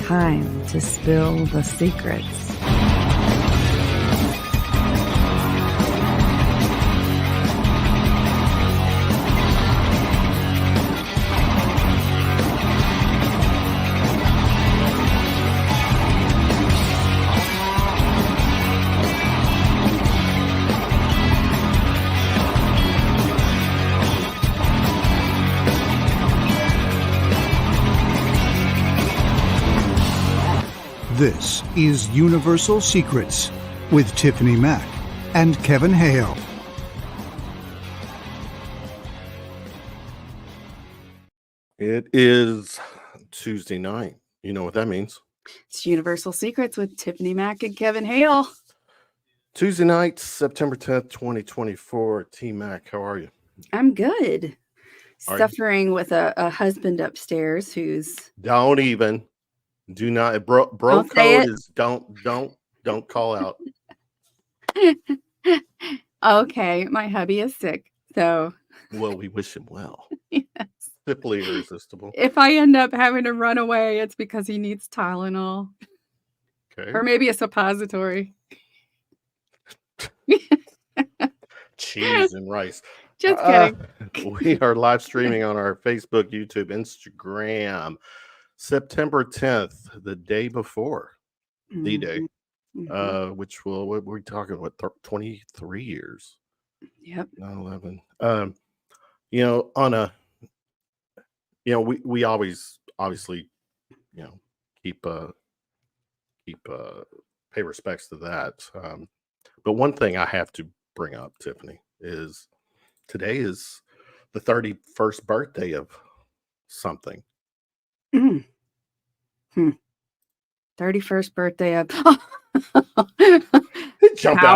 time to spill the secrets. This is Universal Secrets with Tiffany Mack and Kevin Hale. It is Tuesday night. You know what that means. It's Universal Secrets with Tiffany Mack and Kevin Hale. Tuesday night, September 10th, 2024. T-Mac, how are you? I'm good. Are Suffering with a husband upstairs who's... Don't even. Do not. Bro Don't say code it. is don't call out. Okay, my hubby is sick, so... Well, we wish him well. Yes. Simply irresistible. If I end up having to run away, it's because he needs Tylenol. Okay. Or maybe a suppository. Cheese and rice. Just kidding. We are live streaming on our Facebook, YouTube, Instagram. September 10th, the day before, the day, which will, what we're talking, what, 23 years? Yep. Not 11. You know, on a, you know, we always, obviously, you know, pay respects to that. But one thing I have to bring up, Tiffany, is today is the 31st birthday of something. 31st birthday of... How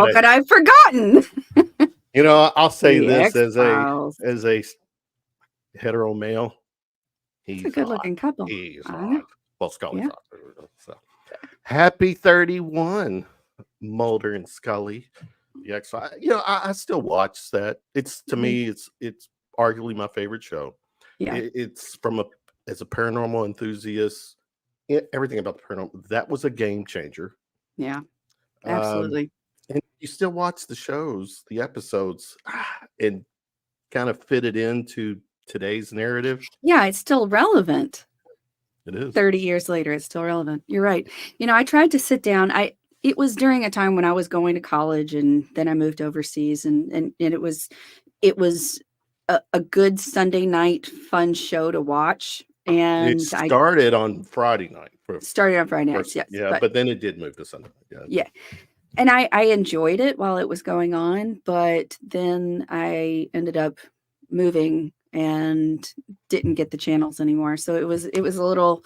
could I have forgotten? You know, I'll say The this X-Files. as a hetero male. He's It's a good-looking couple. He's I hot. know. Well, Scully's Yeah. hot. So. Happy 31, Mulder and Scully. The X-Files. You know, I still watch that. It's to me, it's arguably my favorite show. Yeah. It's as a paranormal enthusiast. Everything about the paranormal, that was a game changer. Yeah. Absolutely. And you still watch the shows, the episodes, and kind of fit it into today's narrative. Yeah, it's still relevant. It is. 30 years later, it's still relevant. You're right. You know, I tried to sit down. It was during a time when I was going to college, and then I moved overseas, and it was a good Sunday night fun show to watch. And it started on Friday night. Started on Friday nights, yes. Yeah, but then it did move to Sunday. Yeah. And I enjoyed it while it was going on, but then I ended up moving and didn't get the channels anymore. So it was a little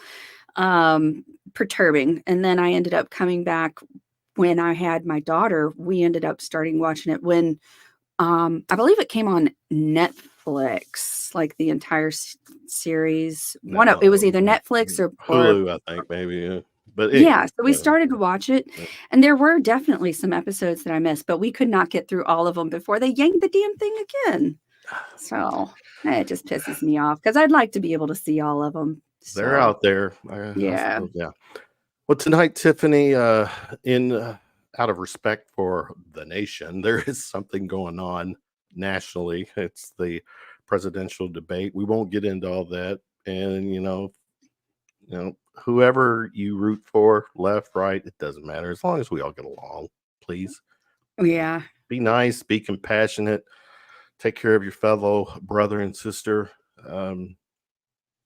perturbing. And then I ended up coming back when I had my daughter. We ended up starting watching it when I believe it came on Netflix, like the entire series. It was either Netflix or Hulu, I think, maybe. Yeah. But yeah, so we started to watch it, and there were definitely some episodes that I missed, but we could not get through all of them before they yanked the damn thing again. So it just pisses me off because I'd like to be able to see all of them. They're out there. Yeah. Yeah. Well, tonight, Tiffany, out of respect for the nation, there is something going on nationally. It's the presidential debate. We won't get into all that. And, you know, whoever you root for, left, right, it doesn't matter. As long as we all get along, please. Yeah. Be nice, be compassionate, take care of your fellow brother and sister. You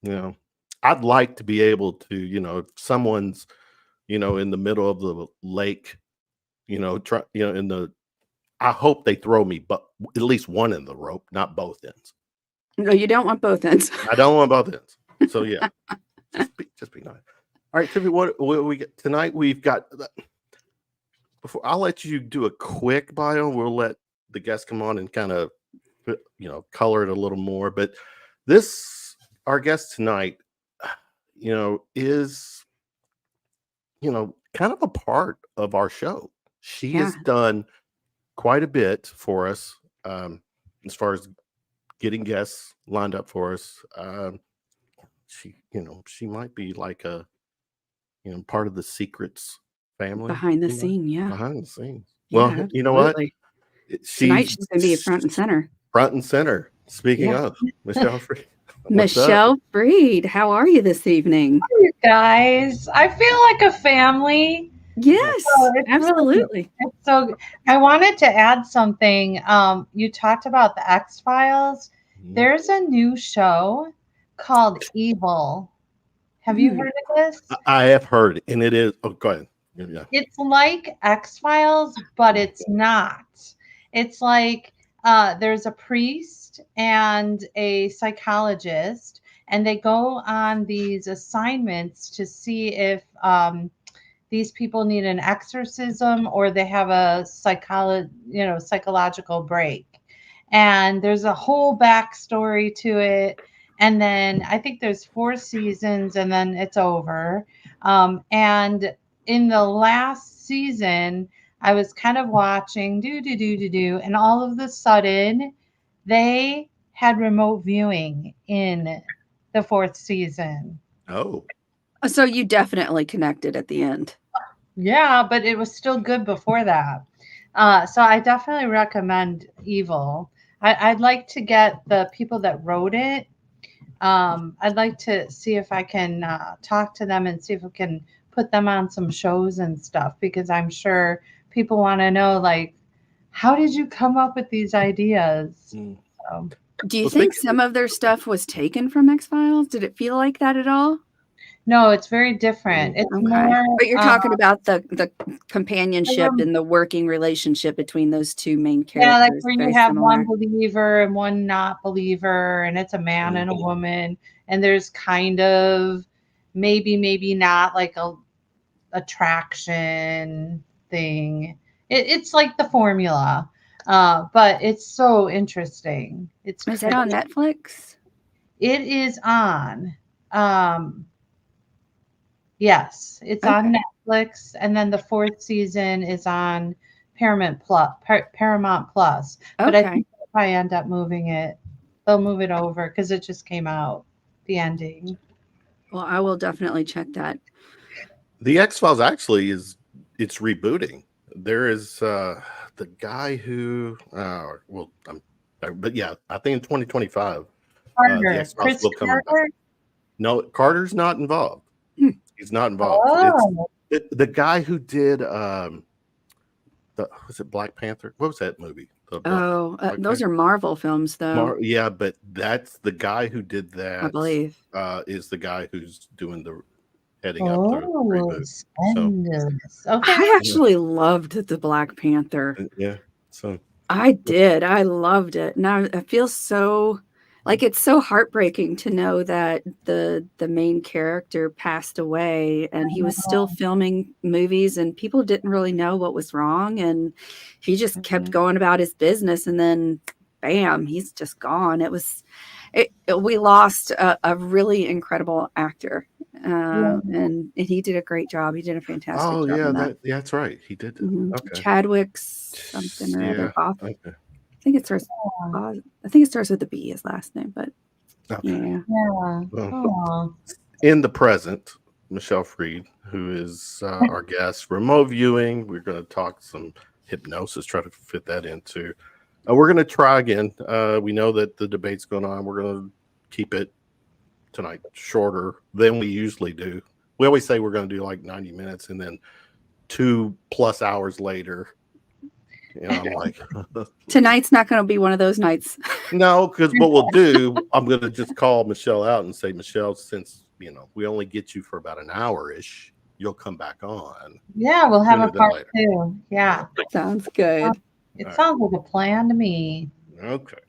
know, I'd like to be able to, you know, if someone's, you know, in the middle of the lake, you know, I hope they throw me, but at least one end of the rope, not both ends. No, you don't want both ends. I don't want both ends. So yeah. Just be nice. All right, Tiffany, what we get tonight? We've got. Before I'll let you do a quick bio, we'll let the guests come on and kind of, you know, color it a little more. But our guest tonight, you know, is, you know, kind of a part of our show. She has done quite a bit for us as far as getting guests lined up for us. She might be like a part of the secrets family. Behind the scene, yeah. Behind the scenes. Yeah, Well, you know what? absolutely. Tonight She's she's gonna be front and center. front and center. Speaking Yeah. of Michelle Free, what's up? Michelle Freed, how are you this evening? You guys, I feel like a family. Yes, So it's absolutely. So I wanted to add something. You talked about the X-Files. There's a new show called Evil. Have you heard of this? I have heard, and it is. Oh, go ahead. Yeah. It's like X-Files, but it's not. It's like there's a priest and a psychologist, and they go on these assignments to see if these people need an exorcism or they have a psychological break. And there's a whole backstory to it. And then I think there's 4 seasons and then it's over. And in the last season, I was kind of watching and all of a sudden they had remote viewing in the 4th season. Oh. So you definitely connected at the end. Yeah, but it was still good before that. So I definitely recommend Evil. I'd like to get the people that wrote it. I'd like to see if I can talk to them and see if we can put them on some shows and stuff, because I'm sure people want to know, like, how did you come up with these ideas? So, do you think some of their stuff was taken from X-Files? Did it feel like that at all? No, it's very different. It's more. But you're talking about the companionship and the working relationship between those two main characters. Yeah, like where you have one believer and one not believer, and it's a man and a woman, and there's kind of maybe not like a attraction thing. It's like the formula, but it's so interesting. Is that on Netflix? It is on. Yes, it's on Netflix, and then the 4th season is on Paramount Plus. But I think if I end up moving it, they'll move it over because it just came out, the ending. Well, I will definitely check that. The X-Files actually it's rebooting. There is the guy who but yeah, I think in 2025 the X-Files will come back. No, Carter's not involved. He's not involved. It's the guy who did was it Black Panther? What was that movie? Those are Marvel films, though. Yeah, but that's the guy who did that. I believe is the guy who's doing the heading up the reboot. So, I actually loved the Black Panther. Yeah, so I did. I loved it. Now I feel so. Like, it's so heartbreaking to know that the main character passed away and he was still filming movies and people didn't really know what was wrong. And he just kept going about his business. And then, bam, he's just gone. We lost a really incredible actor. And he did a great job. He did a fantastic job. Oh, yeah, that's right. He did. Okay. Chadwick's something or other. Okay. I think it starts with a B, his last name, but yeah. Well, in the present, Michelle Freed, who is our guest, remote viewing. We're going to talk some hypnosis, try to fit that into. We're going to try again. We know that the debate's going on. We're going to keep it tonight shorter than we usually do. We always say we're going to do like 90 minutes, and then 2+ hours later. I'm like, tonight's not going to be one of those nights. No, because what we'll do, I'm going to just call Michelle out and say, Michelle, since we only get you for about an hour-ish, you'll come back on. Yeah, we'll have a part 2. Yeah, sounds good. It sounds like a plan to me. Okay,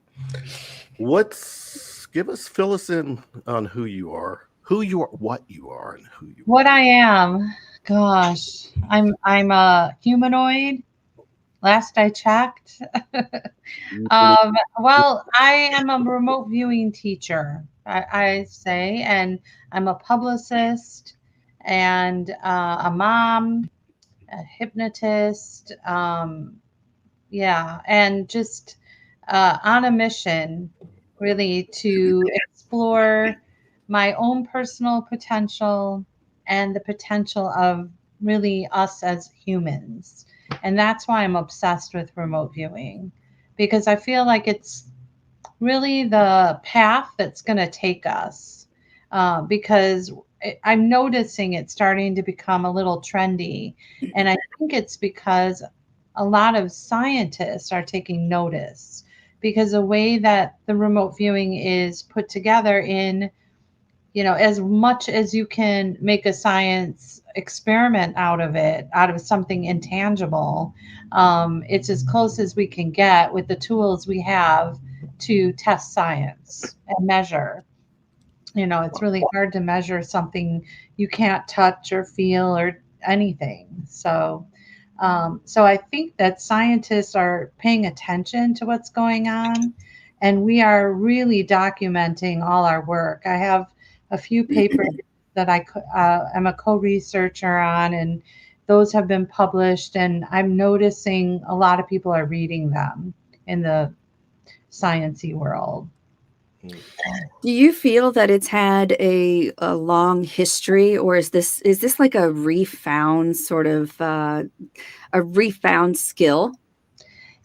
fill us in on who you are, what you are, and who you are. What I am, gosh, I'm a humanoid. Last I checked. Well, I am a remote viewing teacher, I say, and I'm a publicist and a mom, a hypnotist. And just on a mission, really, to explore my own personal potential and the potential of really us as humans. And that's why I'm obsessed with remote viewing, because I feel like it's really the path that's going to take us, because I'm noticing it starting to become a little trendy. And I think it's because a lot of scientists are taking notice, because the way that the remote viewing is put together in, as much as you can make a science experiment out of it, out of something intangible, it's as close as we can get with the tools we have to test science and measure. It's really hard to measure something you can't touch or feel or anything. So I think that scientists are paying attention to what's going on, and we are really documenting all our work. I have a few papers that I am a co-researcher on, and those have been published, and I'm noticing a lot of people are reading them in the sciencey world. Do you feel that it's had a long history, or is this like a refound sort of a refound skill?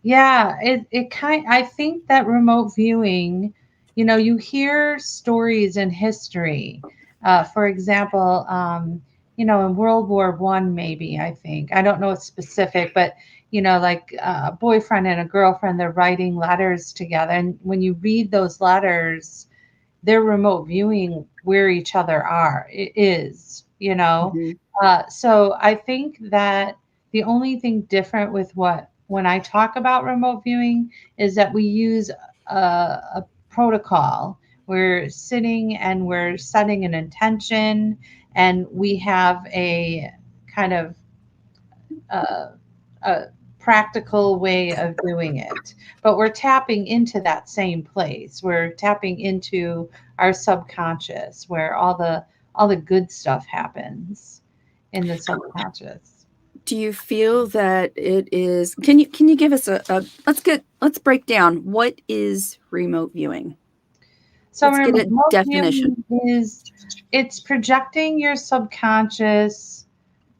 Yeah, I think that remote viewing, you hear stories in history. For example, in World War One, maybe, I think. I don't know it's specific, but like a boyfriend and a girlfriend, they're writing letters together. And when you read those letters, they're remote viewing where each other is. Mhm. So I think that the only thing different with when I talk about remote viewing is that we use a protocol. We're sitting and we're setting an intention, and we have a kind of a practical way of doing it. But we're tapping into that same place. We're tapping into our subconscious, where all the good stuff happens in the subconscious. Do you feel that it is? Can you give us a let's break down what is remote viewing? So Let's get a remote definition. viewing it's projecting your subconscious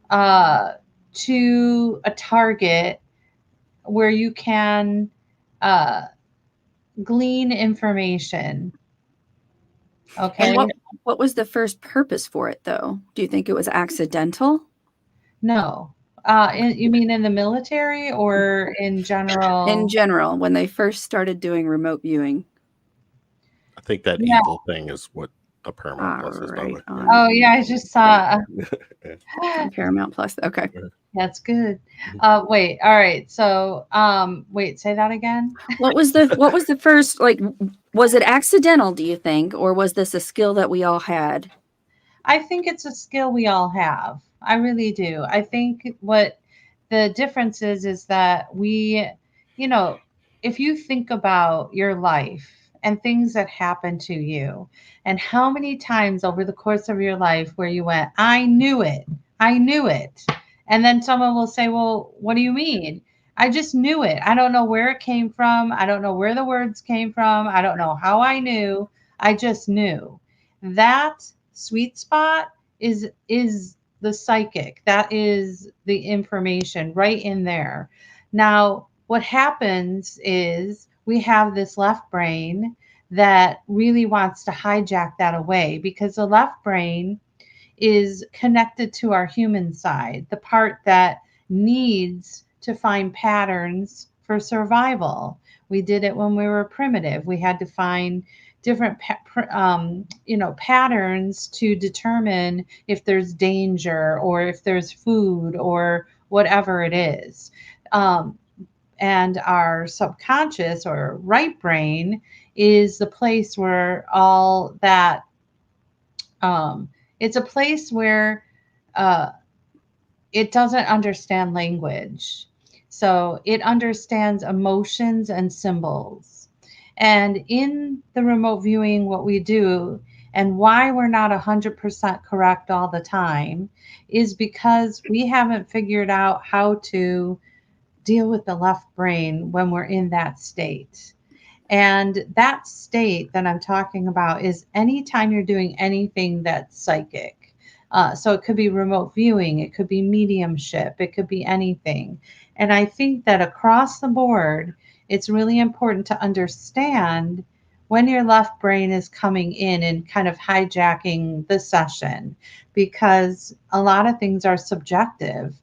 to a target where you can uh, glean information. Okay. And what was the first purpose for it, though? Do you think it was accidental? No. You mean in the military or in general? In general, when they first started doing remote viewing. I think that Yeah. evil thing is what the Paramount Plus is, by the way. All Oh yeah, I just saw. on Paramount Plus. Okay. That's good. Wait. All right. So, wait. Say that again. What was the first, like, was it accidental, do you think, or was this a skill that we all had? I think it's a skill we all have. I really do. I think what the difference is that if you think about your life and things that happen to you, and how many times over the course of your life where you went, I knew it. And then someone will say, well, what do you mean? I just knew it. I don't know where it came from. I don't know where the words came from. I don't know how I knew. I just knew. That sweet spot is the psychic. That is the information right in there. Now, what happens is we have this left brain that really wants to hijack that away, because the left brain is connected to our human side, the part that needs to find patterns for survival. We did it when we were primitive. We had to find different patterns to determine if there's danger or if there's food or whatever it is. And our subconscious or right brain is the place where all that it's a place where it doesn't understand language. So it understands emotions and symbols. And in the remote viewing, what we do and why we're not 100% correct all the time is because we haven't figured out how to deal with the left brain when we're in that state. And that state that I'm talking about is anytime you're doing anything that's psychic. So it could be remote viewing, it could be mediumship, it could be anything. And I think that across the board, it's really important to understand when your left brain is coming in and kind of hijacking the session, because a lot of things are subjective.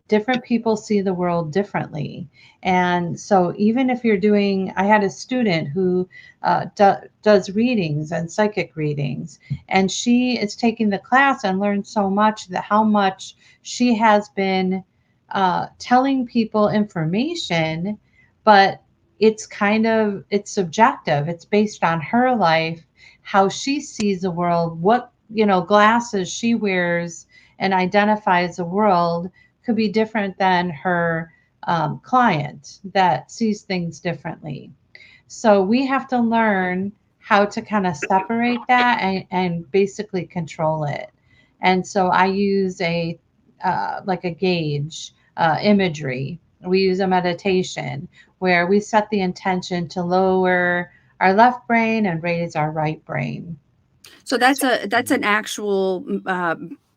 Different people see the world differently. And so, even if you're doing, I had a student who does readings and psychic readings, and she is taking the class and learned so much that how much she has been telling people information, but it's subjective. It's based on her life, how she sees the world, what, glasses she wears and identifies the world could be different than her client that sees things differently. So we have to learn how to kind of separate that and basically control it. And so I use like a gauge imagery. We use a meditation where we set the intention to lower our left brain and raise our right brain. So that's an actual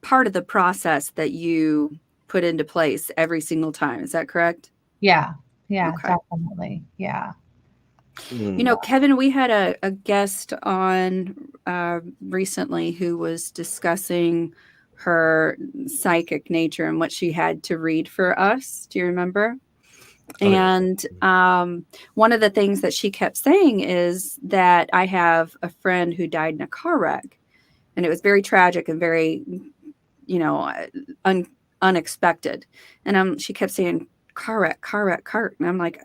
part of the process that you put into place every single time. Is that correct? Yeah. Yeah, Okay. definitely. Yeah. Kevin, we had a guest on recently who was discussing her psychic nature and what she had to read for us. Do you remember? Oh, yeah. And one of the things that she kept saying is that I have a friend who died in a car wreck, and it was very tragic and very, unexpected. And she kept saying, car wreck, car wreck, car. And I'm like,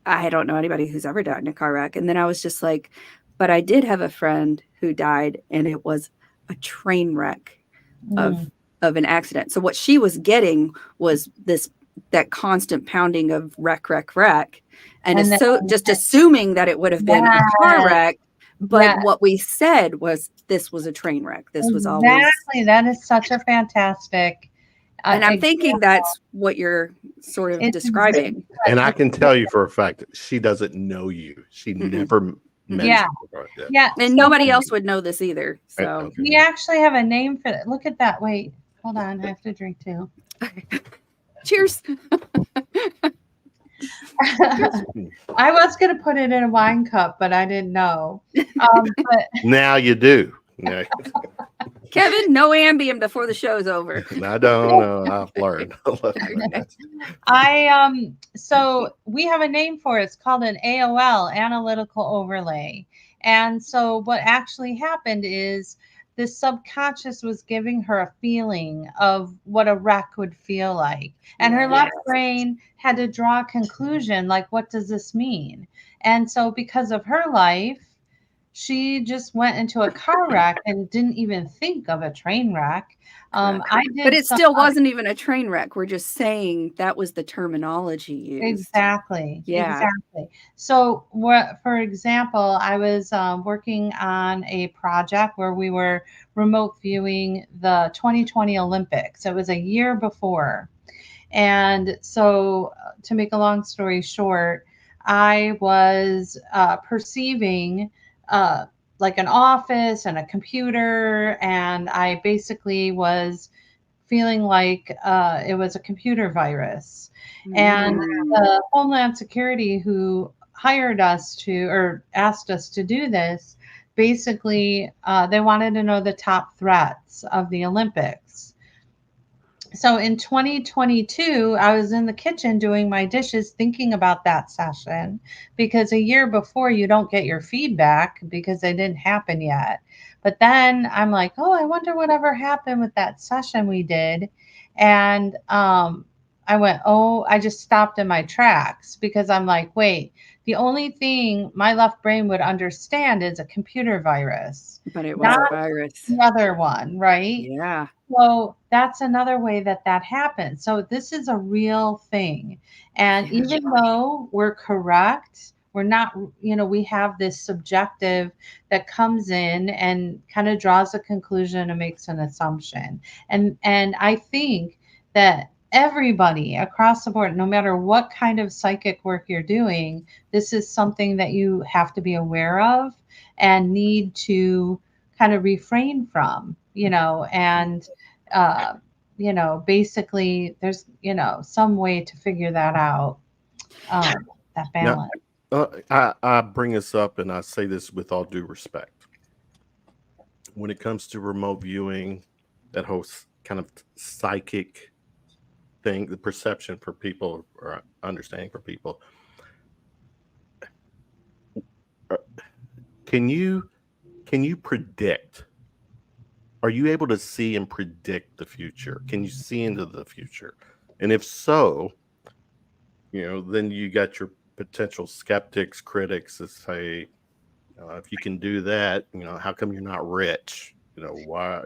I don't know anybody who's ever died in a car wreck. And then I was just like, but I did have a friend who died, and it was a train wreck of an accident. So what she was getting was that constant pounding of wreck, wreck, wreck. And so just assuming that it would have been a car wreck. But what we said was this was a train wreck. This was always. Exactly. That is such a fantastic. And I'm thinking that's what you're sort of describing. And I can tell you for a fact that she doesn't know you. She never mentioned it. Yeah. And nobody else would know this either. So Okay. We actually have a name for it. Look at that. Wait, hold on. I have to drink too. Cheers. I was going to put it in a wine cup, but I didn't know. But Now you do. Yeah. Kevin, no Ambien before the show's over. I don't know. I've learned. So we have a name for it. It's called an AOL, analytical overlay. And so what actually happened is the subconscious was giving her a feeling of what a wreck would feel like. And her left brain had to draw a conclusion, like, what does this mean? And so because of her life, she just went into a car wreck and didn't even think of a train wreck. But it still wasn't even a train wreck. We're just saying that was the terminology used. Exactly. Yeah. Exactly. So, for example, I was working on a project where we were remote viewing the 2020 Olympics. It was a year before. And so, to make a long story short, I was perceiving like an office and a computer, and I basically was feeling like it was a computer virus. And the Homeland Security who hired us or asked us to do this, basically they wanted to know the top threats of the Olympics. So in 2022, I was in the kitchen doing my dishes, thinking about that session, because a year before you don't get your feedback because they didn't happen yet. But then I'm like, oh, I wonder whatever happened with that session we did. And I went, I just stopped in my tracks, because I'm like, wait, the only thing my left brain would understand is a computer virus. But it was a virus. The other one, right? Yeah. So that's another way that happens. So this is a real thing. And even though we're correct, we're not, we have this subjective that comes in and kind of draws a conclusion and makes an assumption. And I think that everybody across the board, no matter what kind of psychic work you're doing, this is something that you have to be aware of and need to kind of refrain from. and basically there's some way to figure that out, that Now, balance. I bring this up, and I say this with all due respect. When it comes to remote viewing, that whole kind of psychic thing, the perception for people or understanding for people, can you predict? Are you able to see and predict the future? Can you see into the future? And if so, then you got your potential skeptics, critics that say, if you can do that, how come you're not rich? Why?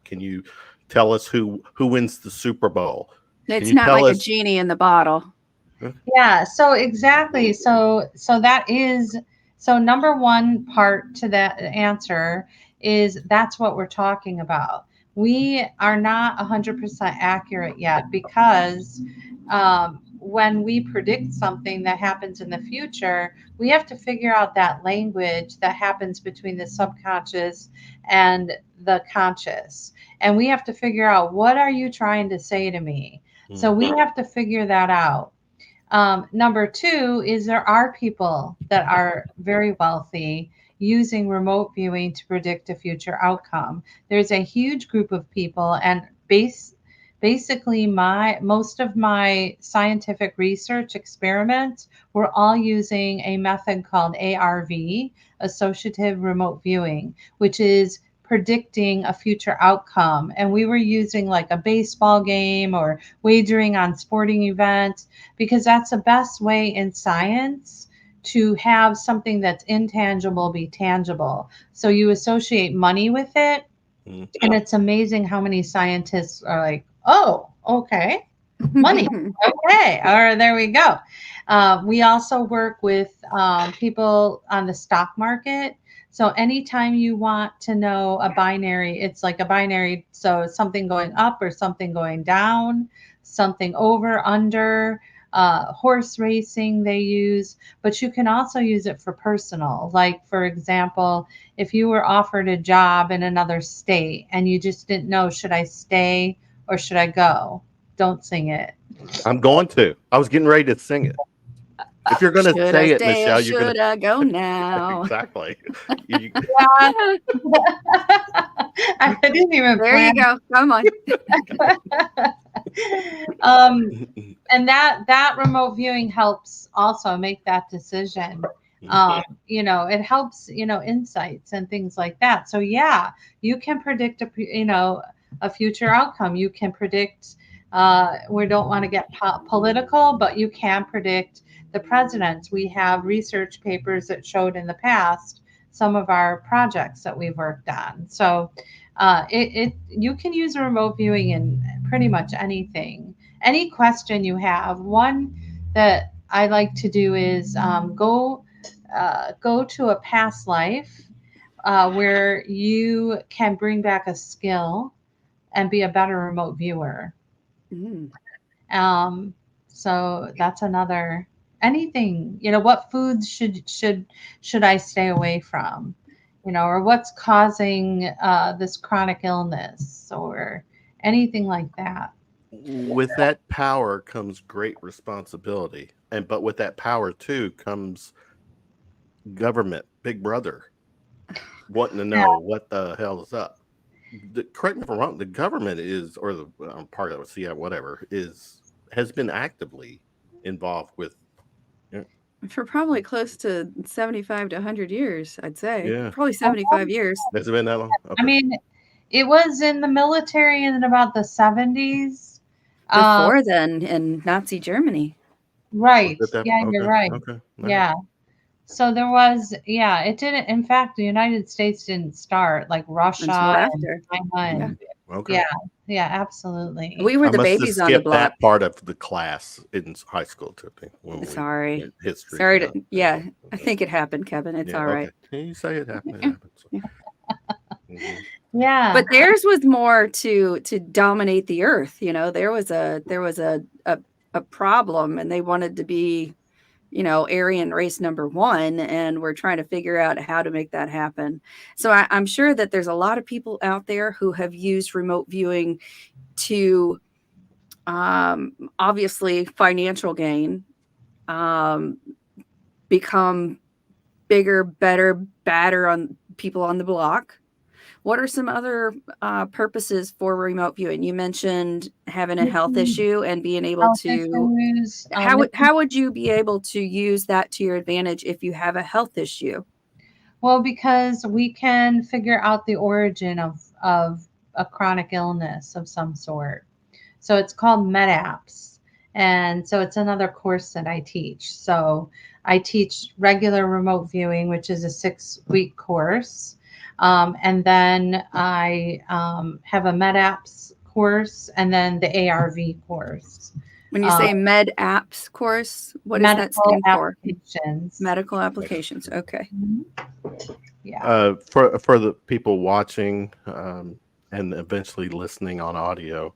Can you tell us who wins the Super Bowl? It's not like a genie in the bottle. Yeah. So exactly. So that is, so number one part to that answer is that's what we're talking about. We are not 100% accurate yet because when we predict something that happens in the future, we have to figure out that language that happens between the subconscious and the conscious. And we have to figure out, what are you trying to say to me? So we have to figure that out. Number two is there are people that are very wealthy using remote viewing to predict a future outcome. There's a huge group of people, and basically most of my scientific research experiments were all using a method called ARV, associative remote viewing, which is predicting a future outcome. And we were using like a baseball game or wagering on sporting events, because that's the best way in science to have something that's intangible be tangible. So you associate money with it. And it's amazing how many scientists are like, oh, okay, money. Okay. All right, there we go. We also work with people on the stock market. So anytime you want to know a binary, it's like a binary. So something going up or something going down, something over, under, horse racing they use, but you can also use it for personal. Like, for example, if you were offered a job in another state and you just didn't know, should I stay or should I go? Don't sing it. I'm going to. I was getting ready to sing it. If you're going to say it, Michelle, you're going to. Should I go now? Exactly. I didn't even. There you go. Come on. And that remote viewing helps also make that decision. It helps, insights and things like that. So yeah, you can predict a future outcome. You can predict. We don't want to get political, but you can predict the presidents. We have research papers that showed in the past some of our projects that we've worked on. So you can use remote viewing in pretty much anything. Any question you have. One that I like to do is go to a past life where you can bring back a skill and be a better remote viewer. So that's another. Anything, what foods should I stay away from, or what's causing this chronic illness or anything like that. With that power comes great responsibility, but with that power too comes government, Big Brother, wanting to know what the hell is up. Correct me if I'm wrong. The government is, or the part of it, whatever, has been actively involved with. For probably close to 75 to 100 years, I'd say. Yeah. Probably 75 years. Has it been that long? Okay. I mean, it was in the military in about the 70s. Before then, in Nazi Germany. Right. Yeah, you're right. Okay. Yeah. So there was, it didn't, in fact, the United States didn't start, like Russia after. And China. Okay. Yeah, absolutely. We were the babies on the block. That part of the class in high school, Tiffany. Sorry. History. Sorry. I think it happened, Kevin. It's all right. Okay. You say it happened. It happened. So. Yeah. But theirs was more to dominate the earth. There was a problem, and they wanted to be Aryan race number one, and we're trying to figure out how to make that happen. So I'm sure that there's a lot of people out there who have used remote viewing to obviously financial gain, become bigger, better, badder on people on the block. What are some other purposes for remote viewing? You mentioned having a health issue and being able Health to. issues, How would you be able to use that to your advantage if you have a health issue? well, because we can figure out the origin of a chronic illness of some sort. So it's called MedApps. And so it's another course that I teach. So I teach regular remote viewing, which is a 6-week course. And then I have a MedApps course and then the ARV course. When you say Med Apps course, what does that Medical stand for? applications. Medical applications. Okay. Yeah. For the people watching and eventually listening on audio,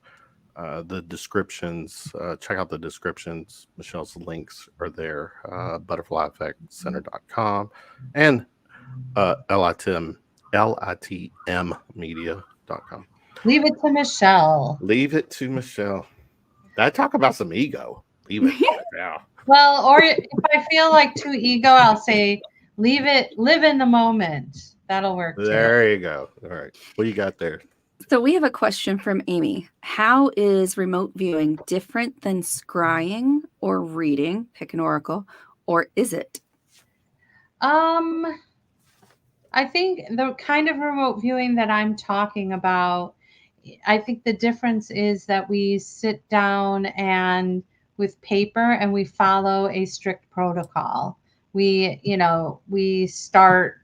the descriptions, check out the descriptions. Michelle's links are there, butterflyeffectcenter.com and LITM media.com. Leave it to Michelle. Leave it to Michelle. I talk about some ego. Leave it to Michelle. Well, or if I feel like too ego, I'll say live in the moment. That'll work too. There you go. All right. What do you got there? So we have a question from Amy. How is remote viewing different than scrying or reading, pick an oracle, or is it? I think the kind of remote viewing that I'm talking about, I think the difference is that we sit down and with paper and we follow a strict protocol. We start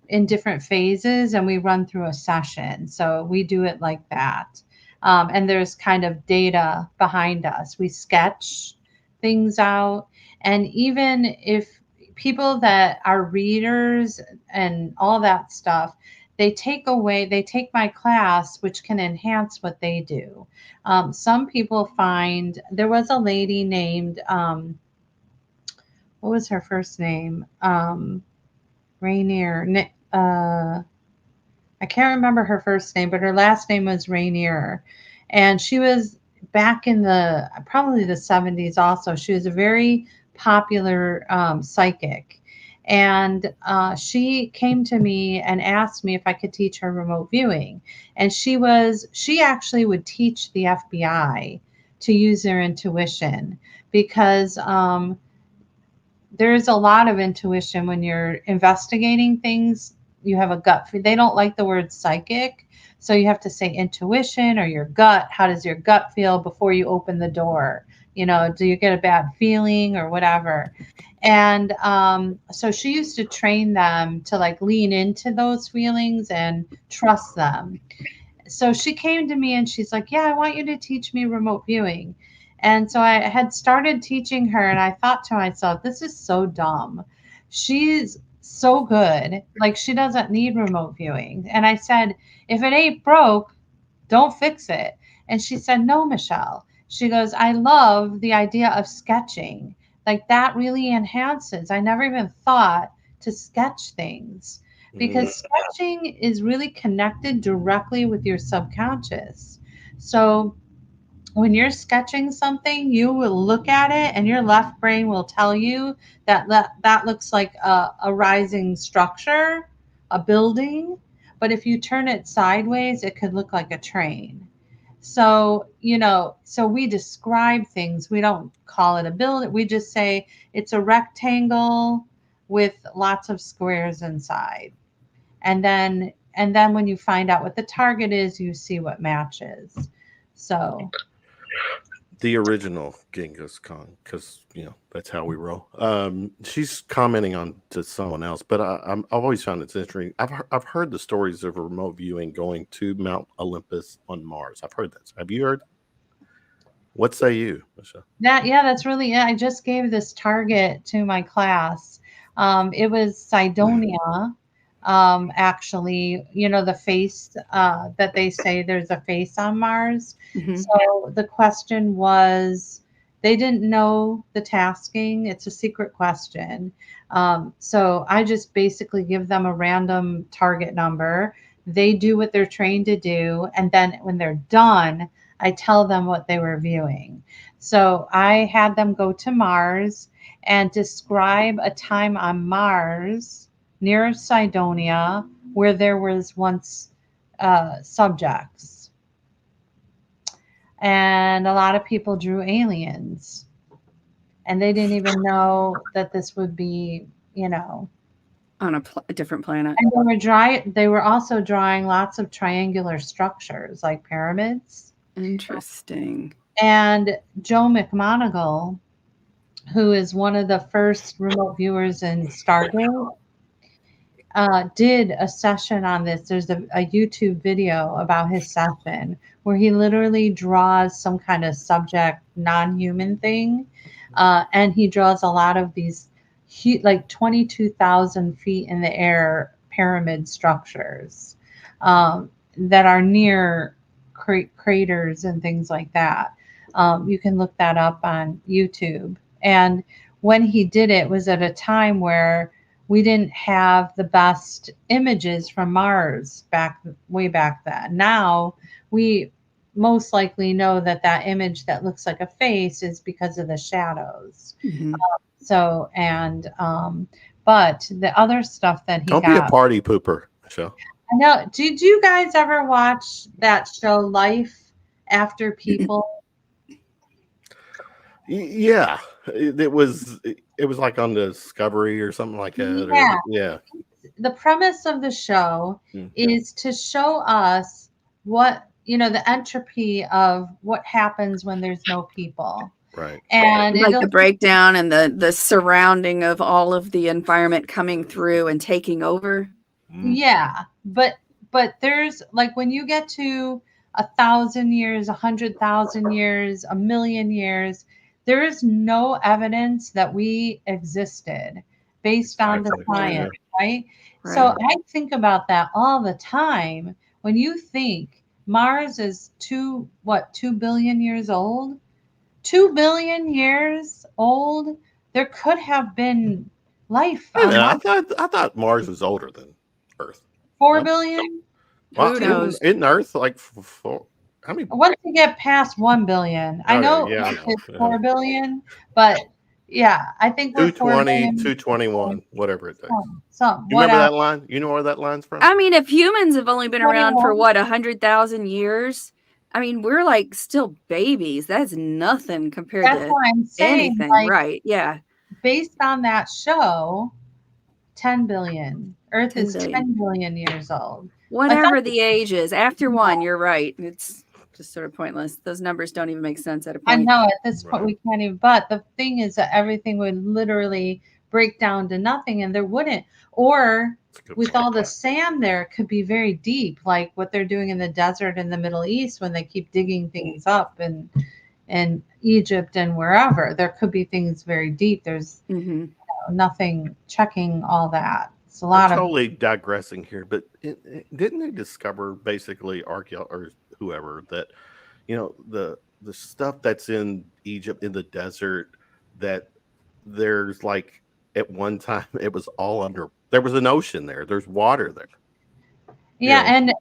in different phases and we run through a session. So we do it like that. And there's kind of data behind us. We sketch things out. And even if people that are readers and all that stuff, they take my class, which can enhance what they do. Some people find, there was a lady named, what was her first name? Rainier. I can't remember her first name, but her last name was Rainier. And she was back in probably the 70s also. She was a very popular psychic. And she came to me and asked me if I could teach her remote viewing. And she actually would teach the FBI to use their intuition because there's a lot of intuition when you're investigating things. You have a gut. They don't like the word psychic. So you have to say intuition or your gut. How does your gut feel before you open the door? Do you get a bad feeling or whatever? And so she used to train them to like lean into those feelings and trust them. So she came to me and she's like, yeah, I want you to teach me remote viewing. And so I had started teaching her and I thought to myself, this is so dumb. She's so good. Like she doesn't need remote viewing. And I said, if it ain't broke, don't fix it. And she said, no, Michelle. She goes, I love the idea of sketching. Like that really enhances. I never even thought to sketch things because sketching is really connected directly with your subconscious. So when you're sketching something, you will look at it and your left brain will tell you that looks like a rising structure, a building. But if you turn it sideways, it could look like a train. So, so we describe things. We don't call it a building. We just say it's a rectangle with lots of squares inside. And then when you find out what the target is, you see what matches. So the original Genghis Khan, because that's how we roll. She's commenting on to someone else, but I've always found it interesting. I've heard the stories of remote viewing going to Mount Olympus on Mars. I've heard that. Have you heard? What say you, Michelle? That's really it. I just gave this target to my class. It was Cydonia. Actually, the face that they say there's a face on Mars. Mm-hmm. So the question was, They didn't know the tasking. It's a secret question. So I just basically give them a random target number. They do what they're trained to do. And then when they're done, I tell them what they were viewing. So I had them go to Mars and describe a time on Mars near Cydonia where there was once subjects. And a lot of people drew aliens. And they didn't even know that this would be, On a different planet. and they were also drawing lots of triangular structures like pyramids. Interesting. And Joe McMoneagle, who is one of the first remote viewers in Stargate, did a session on this. There's a YouTube video about his session where he literally draws some kind of subject, non-human thing. And he draws a lot of these like 22,000 feet in the air pyramid structures that are near craters and things like that. You can look that up on YouTube. And when he did it was at a time where we didn't have the best images from Mars way back then. Now we most likely know that image that looks like a face is because of the shadows. Mm-hmm. But the other stuff that he Don't be a party pooper, Michelle. I know. Did you guys ever watch that show Life After People? Yeah, it was like on Discovery or something like that. Yeah. The premise of the show is to show us what, the entropy of what happens when there's no people. Right. And like the breakdown and the surrounding of all of the environment coming through and taking over. Yeah. But there's like when you get to 1,000 years, 100,000 years, 1,000,000 years, there is no evidence that we existed based on the science, right? So I think about that all the time. When you think Mars is 2 billion years old, 2 billion years old, there could have been life on Mars. I thought Mars was older than Earth. 4 billion? Who knows? Isn't Earth like 4? How many? Once you get past 1 billion, I know it's 4 billion, but yeah, I think we're 220, 221, whatever it takes. You remember that line? You know where that line's from? I mean, if humans have only been around for 100,000 years, I mean, we're like still babies. That's nothing compared to anything, like, right? Yeah. Based on that show, 10 billion. Earth is 10 billion years old. Whatever the age is, after 1, you're right. It's just sort of pointless. Those numbers don't even make sense at a point. I know at this point we can't even. But the thing is that everything would literally break down to nothing, and there wouldn't. Or with all the sand there, it could be very deep, like what they're doing in the desert in the Middle East when they keep digging things up in Egypt and wherever. There could be things very deep. There's nothing checking all that. It's a lot I'm totally digressing here, but didn't they discover basically or whoever that the stuff that's in Egypt in the desert, that there's like at one time it was all under, there was an ocean there, there's water there. Yeah. And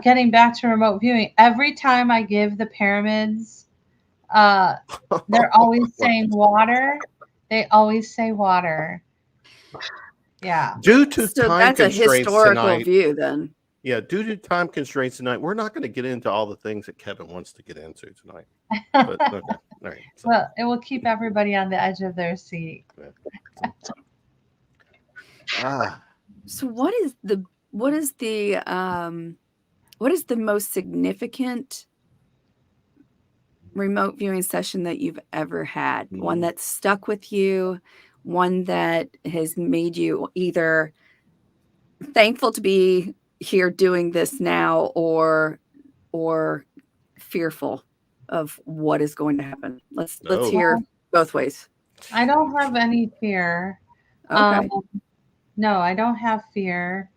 getting back to remote viewing, every time I give the pyramids, they're always saying water. They always say water. Yeah. Due to time that's a constraints historical tonight, view then. Yeah, due to time constraints tonight, we're not going to get into all the things that Kevin wants to get into tonight. But, okay. All right. So. Well, it will keep everybody on the edge of their seat. So what is the most significant remote viewing session that you've ever had? One that stuck with you, one that has made you either thankful to be here doing this now or fearful of what is going to happen. Let's hear both ways. I don't have any fear. Okay. No, I don't have fear.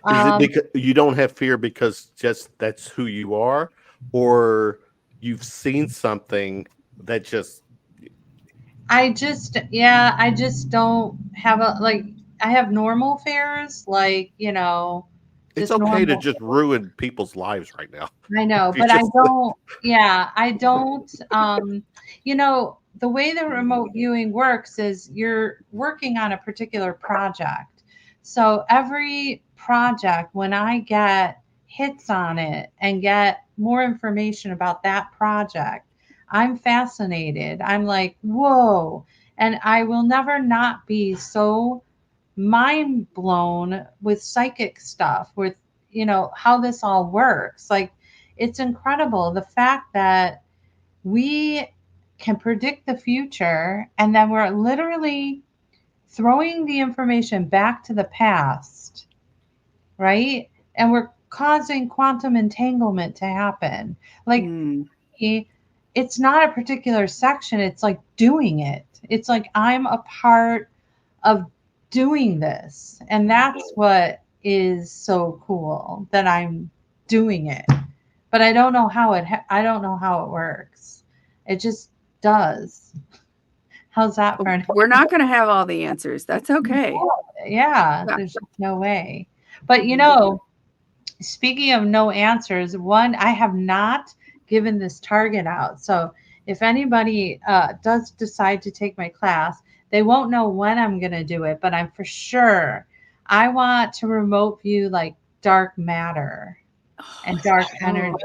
Is it because you don't have fear because just that's who you are, or you've seen something that just I just don't have I have normal fears, like, It's just okay to normal. just ruin people's lives right now. I know, If you but I just don't, I don't, the way the remote viewing works is you're working on a particular project. So every project, when I get hits on it and get more information about that project, I'm fascinated. I'm like, whoa. And I will never not be so mind blown with psychic stuff, with, how this all works. Like, it's incredible the fact that we can predict the future and then we're literally throwing the information back to the past, right? And we're causing quantum entanglement to happen. Like, Mm. it's not a particular section, it's like doing it. It's like I'm a part of doing this. And that's what is so cool, that I'm doing it. But I don't know how I don't know how it works. It just does. How's that for an We're not going to have all the answers. That's okay. Yeah, Yeah. there's just no way. But speaking of no answers, one, I have not given this target out. So if anybody does decide to take my class, they won't know when I'm going to do it, but I'm for sure. I want to remote view like dark matter and dark energy.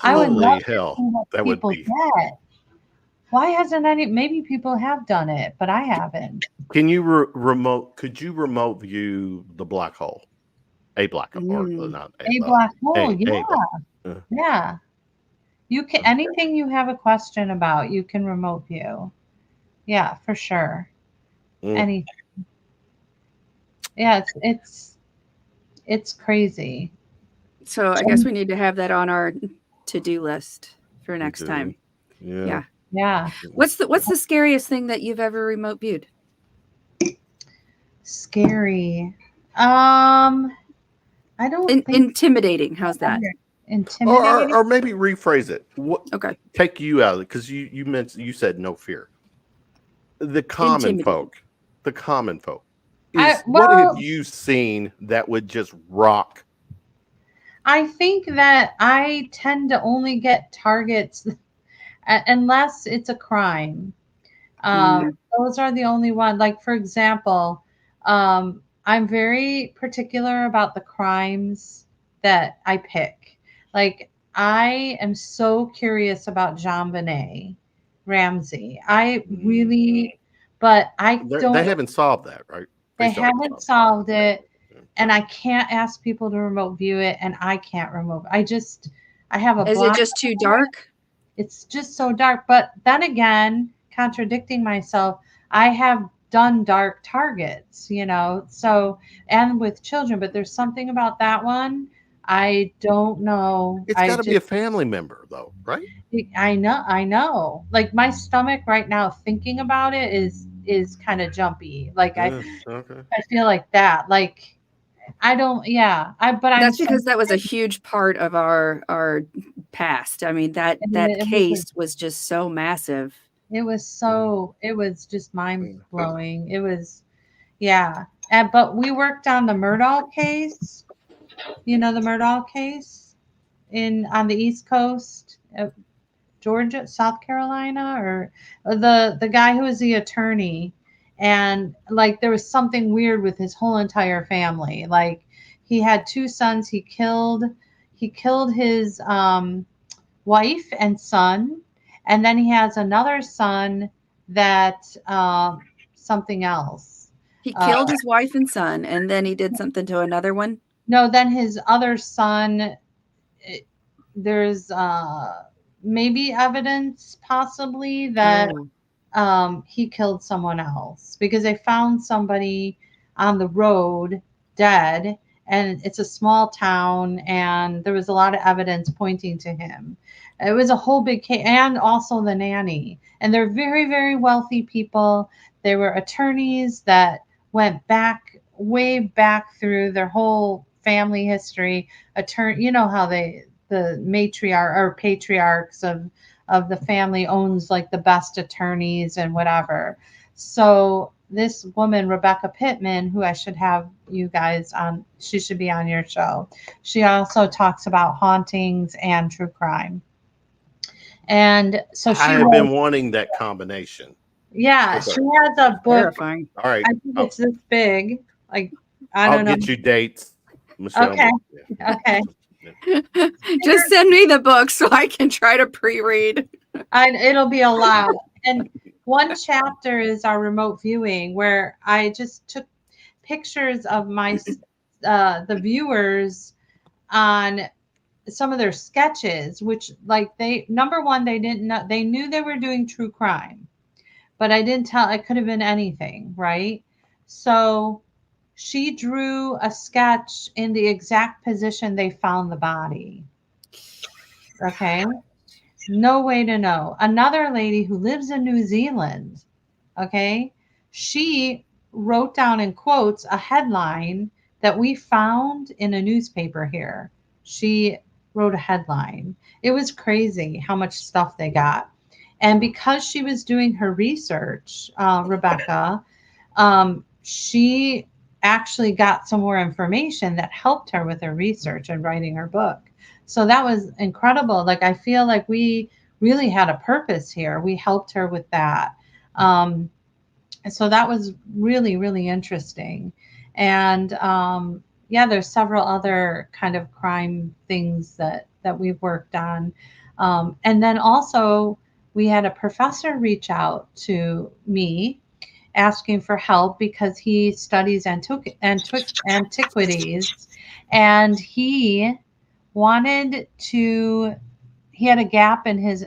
I would holy love to hell, see what that would people be. get. Why hasn't maybe people have done it, but I haven't. Can you remote? Could you remote view the black hole? A black hole, or not A black hole, yeah. a black. Yeah. You can, anything you have a question about, you can remote view. Yeah, for sure. Anything. Yeah, it's crazy. So I guess we need to have that on our to-do list for next time. Yeah. Yeah. What's the scariest thing that you've ever remote viewed? Scary. I don't think Intimidating. How's that? intimidating. Or maybe rephrase it. What? Okay. Take you out of it, because you mentioned, you said no fear. The common folk. The common folk. What have you seen that would just rock? I think that I tend to only get targets unless it's a crime. Those are the only one. Like, for example, I'm very particular about the crimes that I pick. Like, I am so curious about JonBenet Ramsey. I really, but I don't. They haven't solved that, right? They haven't solved it, and I can't ask people to remote view it, and I can't remote. I have a. Is it just too dark? It's just so dark. But then again, contradicting myself, I have done dark targets, so, and with children, but there's something about that one. I don't know. It's got to be a family member, though, right? I know. Like, my stomach right now thinking about it is kind of jumpy. Like, I feel like that. Like, I don't. Yeah. That's because that was a huge part of our past. I mean, that case was just so massive. It was just mind blowing. It was, yeah. But we worked on the Murdaugh case. The Murdaugh case on the East Coast of Georgia, South Carolina, or the guy who was the attorney. And like, there was something weird with his whole entire family. Like, he had two sons. He killed his wife and son. And then he has another son that something else. He killed his wife and son, and then he did something to another one? No, then his other son, there's maybe evidence possibly that he killed someone else, because they found somebody on the road dead, and it's a small town, and there was a lot of evidence pointing to him. It was a whole big case, and also the nanny. And they're very, very wealthy people. They were attorneys that went way back through their whole family history. How the matriarch or patriarchs of of the family owns like the best attorneys and whatever. So this woman, Rebecca Pittman, who I should have you guys on, she should be on your show. She also talks about hauntings and true crime. And so she I have been wanting that combination. yeah, Okay. she has a book. Terrifying. All right. I think it's this big. Like I I'll don't know. get you dates, Michelle. Okay. Yeah. Okay. Just send me the book so I can try to pre-read. It'll be a lot. And one chapter is our remote viewing, where I just took pictures of my the viewers on some of their sketches, which like they number one, they didn't know, they knew they were doing true crime, but I didn't tell, it could have been anything, right? So she drew a sketch in the exact position they found the body. Okay. No way to know. Another lady who lives in New Zealand, okay, she wrote down in quotes a headline that we found in a newspaper here. She wrote a headline. It was crazy how much stuff they got. And because she was doing her research, Rebecca, she actually got some more information that helped her with her research and writing her book. So that was incredible. Like, I feel like we really had a purpose here. We helped her with that. So that was really, really interesting. And yeah, there's several other kind of crime things that we've worked on. And then also we had a professor reach out to me asking for help because he studies antiquities, and he wanted to, he had a gap in his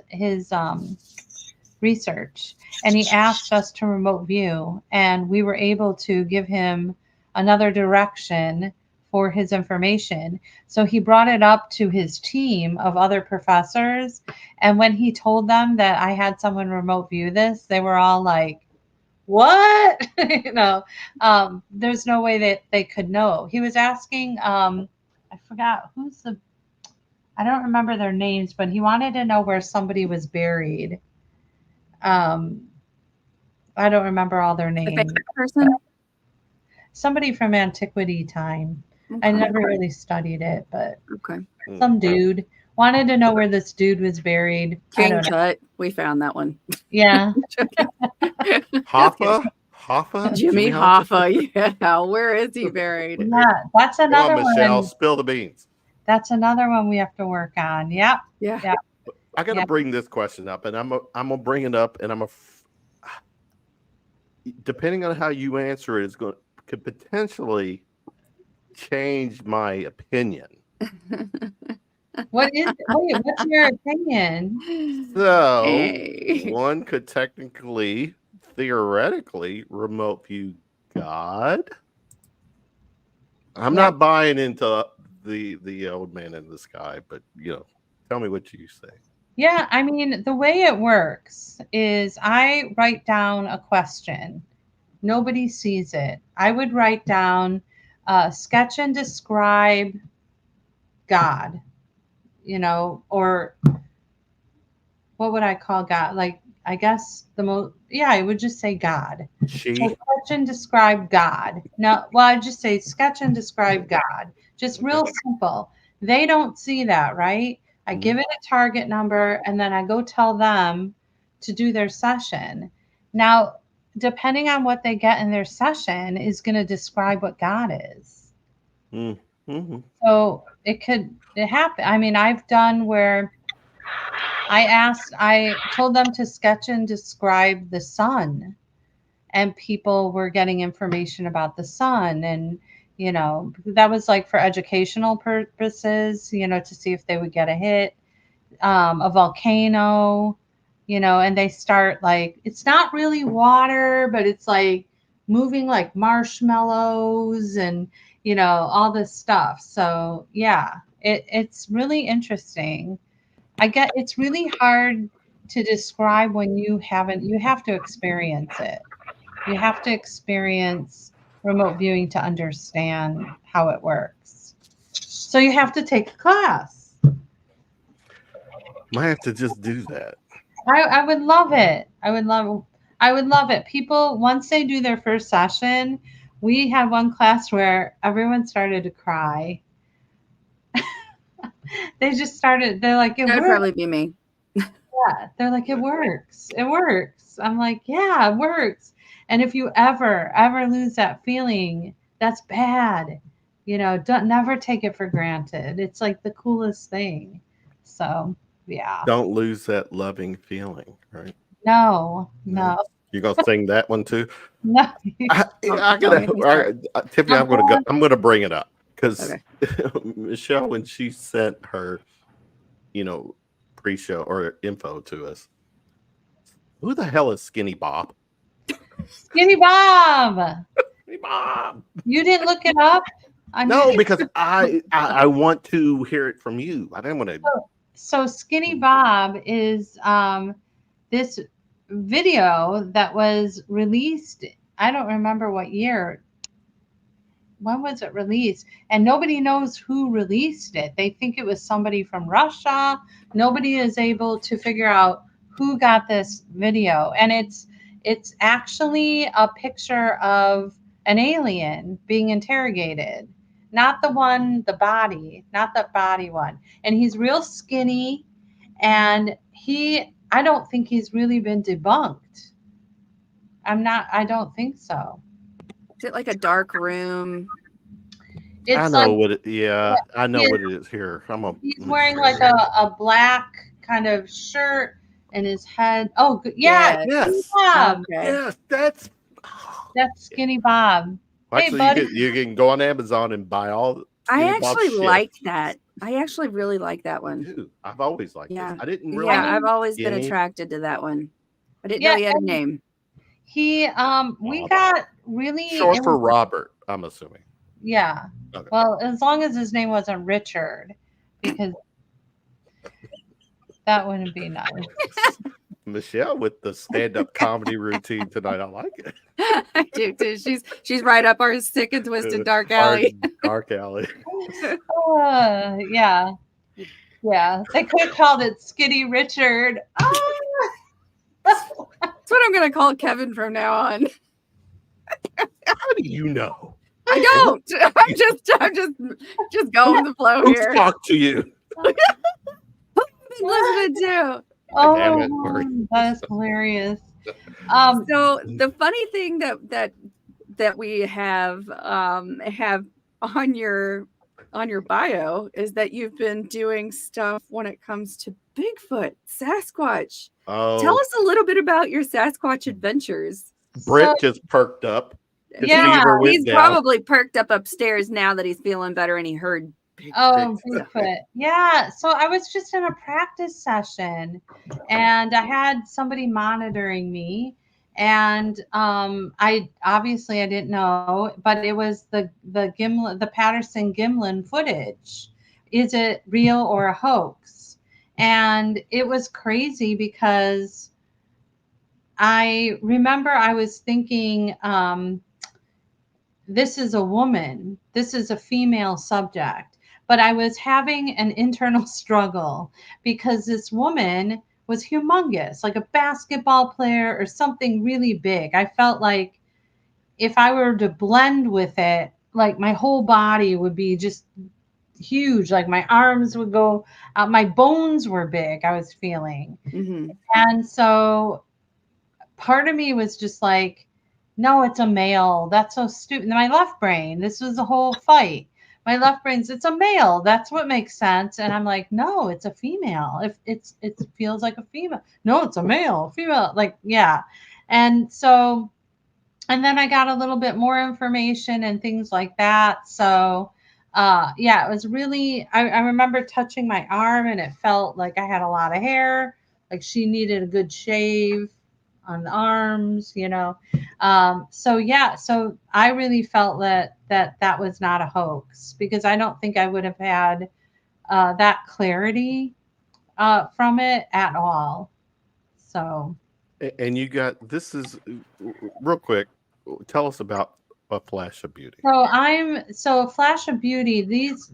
research, and he asked us to remote view, and we were able to give him another direction for his information. So he brought it up to his team of other professors, and when he told them that I had someone remote view this, they were all like, what? There's no way that they could know. He was asking, I forgot I don't remember their names, but he wanted to know where somebody was buried. I don't remember all their The names. favorite person? Somebody from antiquity time. I Okay. never really studied it, but Okay. some dude wanted to know where this dude was buried. I King don't know. Tut. We found that one. Yeah. Hoffa? Jimmy Hoffa. Yeah. Where is he buried? Yeah, that's Come another on, Michelle, one. spill the beans. That's another one we have to work on. Yep. Yeah. Yeah. I got to Yeah. bring this question up, and I'm gonna bring it up, and depending on how you answer it, could potentially change my opinion. What's your opinion? So Hey. one could theoretically remote view God. I'm not buying into the old man in the sky, but tell me what you say. Yeah, I mean, the way it works is I write down a question. Nobody sees it. I would write down, sketch and describe God, or what would I call God? Like, I guess I would just say God. So sketch and describe God. No, well, I'd just say sketch and describe God. Just real simple. They don't see that, right? I give it a target number, and then I go tell them to do their session. Now, depending on what they get in their session is going to describe what God is. Mm-hmm. So it happen. I mean, I've done where I told them to sketch and describe the sun, and people were getting information about the sun, and that was like for educational purposes, to see if they would get a hit, a volcano, and they start like, it's not really water, but it's like moving like marshmallows and all this stuff. So yeah, it's really interesting. It's really hard to describe when you have to experience it. You have to experience remote viewing to understand how it works. So you have to take a class. Might have to just do that. I would love it. I would love it. People, once they do their first session, we had one class where everyone started to cry. They're like, it That would works. probably be me. Yeah. They're like, it works. It works. I'm like, yeah, it works. And if you ever lose that feeling, that's bad. Don't never take it for granted. It's like the coolest thing. So yeah. Don't lose that loving feeling, right? No. You're gonna sing that one too. No. Tiffany, I'm gonna bring it up because Okay. Michelle, when she sent her, pre-show or info to us, who the hell is Skinny Bob? Skinny Bob. Skinny Bob. You didn't look it up? No, because I want to hear it from you. I didn't want to. So Skinny Bob is this video that was released. I don't remember what year. When was it released? And nobody knows who released it. They think it was somebody from Russia. Nobody is able to figure out who got this video. And it's actually a picture of an alien being interrogated. Not the body, not the body one. And he's real skinny. And I don't think he's really been debunked. I don't think so. Is it like a dark room? It's I know what it. Yeah, I know what it is here. He's wearing like a black kind of shirt, and his head. Oh, yeah, yes, Bob. Okay. yes, that's Skinny Bob. actually Hey, buddy. you can go on Amazon and buy all. I Skinny Bob actually shit. I actually really like that one. Dude, I've always liked Yeah. this. I didn't really. Yeah, I've always been Skinny. attracted to that one. I didn't know he had a name. We got really Short for Robert, I'm assuming. Yeah. Okay. Well, as long as his name wasn't Richard, because that wouldn't be nice. Michelle with the stand-up comedy routine tonight. I like it. I do too. She's right up our sick and twisted dark alley. Dark alley. Yeah. Yeah. They could have called it Skinny Richard. That's what I'm gonna call Kevin from now on. How do you know? I don't. I'm just going with the flow Who here. talked to you? Elizabeth too. Oh, Damn it, Corey. that is hilarious. So the funny thing that we have on your bio is that you've been doing stuff when it comes to Bigfoot, Sasquatch. Oh, Tell us a little bit about your Sasquatch adventures. Britt just perked up. His Yeah, fever went He's down. probably perked up upstairs now that he's feeling better and he heard Oh, Bigfoot. Bigfoot. Yeah. So I was just in a practice session and I had somebody monitoring me. And I didn't know, but it was the Patterson Gimlin footage. Is it real or a hoax? And it was crazy because I remember I was thinking, this is a woman, this is a female subject. But I was having an internal struggle because this woman was humongous, like a basketball player or something really big. I felt like if I were to blend with it, like my whole body would be just huge. Like my arms would go out. My bones were big, I was feeling. Mm-hmm. And so part of me was just like, no, it's a male. That's so stupid. My left brain, this was the whole fight. My left brain's, it's a male. That's what makes sense. And I'm like, no, it's a female. If it feels like a female. No, it's a male, female. Like, yeah. And so, and then I got a little bit more information and things like that. So, yeah, it was really, I remember touching my arm and it felt like I had a lot of hair. Like she needed a good shave on the arms, so yeah, so I really felt that was not a hoax because I don't think I would have had that clarity from it at all. So, and you got, this is real quick, tell us about A Flash of Beauty. So Flash of Beauty,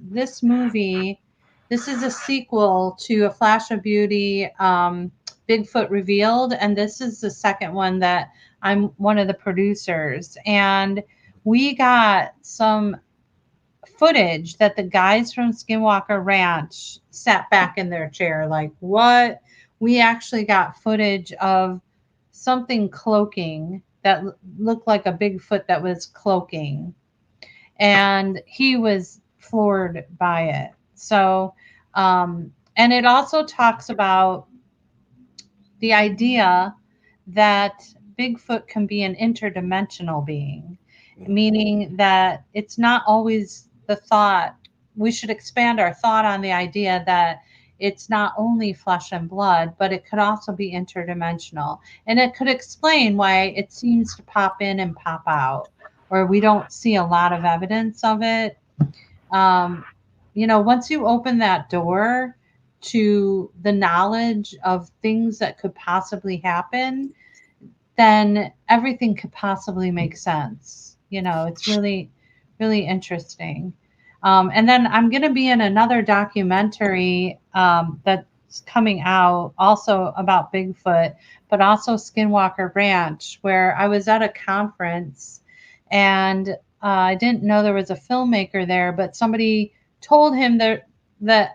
this movie, this is a sequel to A Flash of Beauty, Bigfoot Revealed, and this is the second one that I'm one of the producers. And we got some footage that the guys from Skinwalker Ranch sat back in their chair like, what? We actually got footage of something cloaking that looked like a Bigfoot that was cloaking, and he was floored by it. So and it also talks about the idea that Bigfoot can be an interdimensional being, meaning that it's not always the thought. We should expand our thought on the idea that it's not only flesh and blood, but it could also be interdimensional. And it could explain why it seems to pop in and pop out, or we don't see a lot of evidence of it. Once you open that door to the knowledge of things that could possibly happen, then everything could possibly make sense. It's really, really interesting. And then I'm going to be in another documentary that's coming out also about Bigfoot, but also Skinwalker Ranch, where I was at a conference and I didn't know there was a filmmaker there, but somebody told him that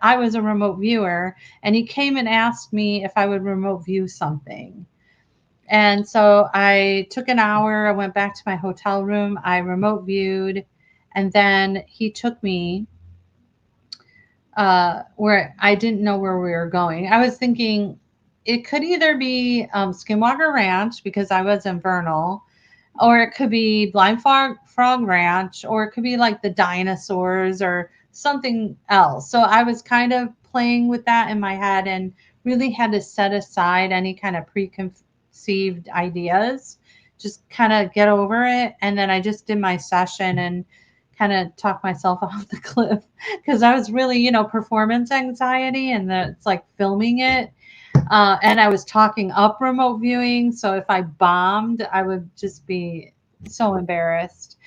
I was a remote viewer, and he came and asked me if I would remote view something. And so I took an hour, I went back to my hotel room, I remote viewed, and then he took me where I didn't know where we were going. I was thinking it could either be Skinwalker Ranch, because I was in Vernal, or it could be Blind Frog Ranch, or it could be like the dinosaurs or something else. So I was kind of playing with that in my head and really had to set aside any kind of preconceived ideas, just kind of get over it. And then I just did my session and kind of talked myself off the cliff, because I was really, performance anxiety, and it's like filming it. And I was talking up remote viewing. So if I bombed, I would just be so embarrassed.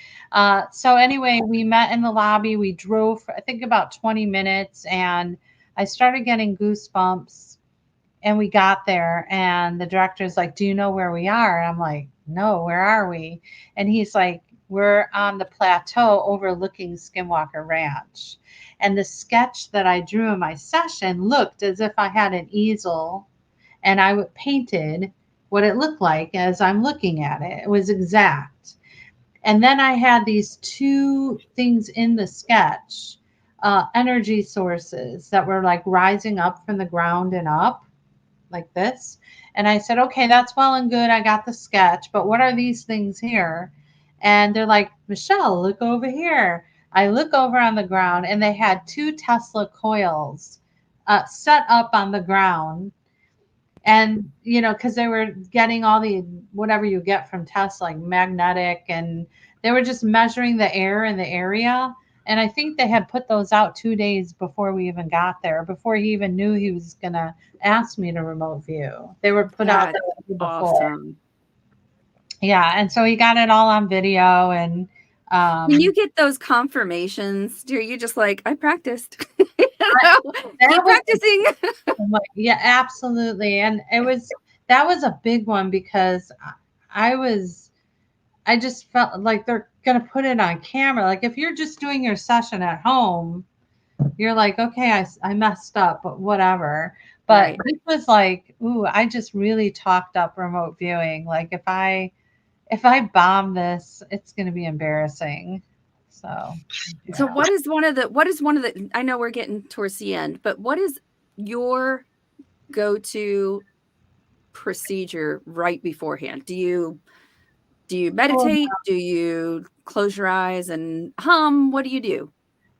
So anyway, we met in the lobby. We drove for, I think, about 20 minutes, and I started getting goosebumps. And we got there, and the director's like, "Do you know where we are?" And I'm like, "No, where are we?" And he's like, "We're on the plateau overlooking Skinwalker Ranch." And the sketch that I drew in my session looked as if I had an easel and I painted what it looked like as I'm looking at it. It was exact. And then I had these two things in the sketch, energy sources that were like rising up from the ground and up like this. And I said, "Okay, that's well and good. I got the sketch, but what are these things here?" And they're like, "Michelle, look over here." I look over on the ground, and they had 2 Tesla coils set up on the ground. And, because they were getting all the whatever you get from Tesla, like magnetic, and they were just measuring the air in the area. And I think they had put those out 2 days before we even got there, before he even knew he was going to ask me to remote view. They were put out the day before. Awesome. Yeah. And so he got it all on video. And when you get those confirmations, are you just like, I practiced? Keep practicing. Yeah, absolutely. And that was a big one, because I just felt like they're going to put it on camera. Like if you're just doing your session at home, you're like, okay, I messed up, but whatever. But It was like, ooh, I just really talked up remote viewing. Like if I bomb this, it's going to be embarrassing. So what is one of the, I know we're getting towards the end, but what is your go-to procedure right beforehand? Do you meditate? Do you close your eyes and hum? What do you do?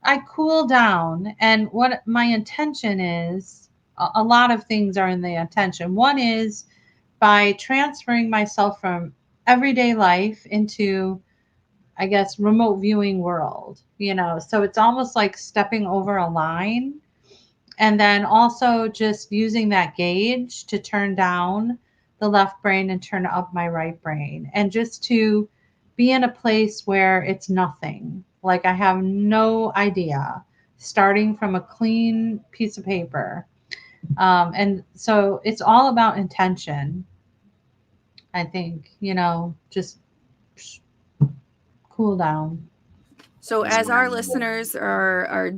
I cool down. And what my intention is, a lot of things are in the intention. One is by transferring myself from everyday life into, I guess, remote viewing world, so it's almost like stepping over a line. And then also just using that gauge to turn down the left brain and turn up my right brain, and just to be in a place where it's nothing. Like I have no idea, starting from a clean piece of paper. And so it's all about intention. I think, just cool down. So as our listeners are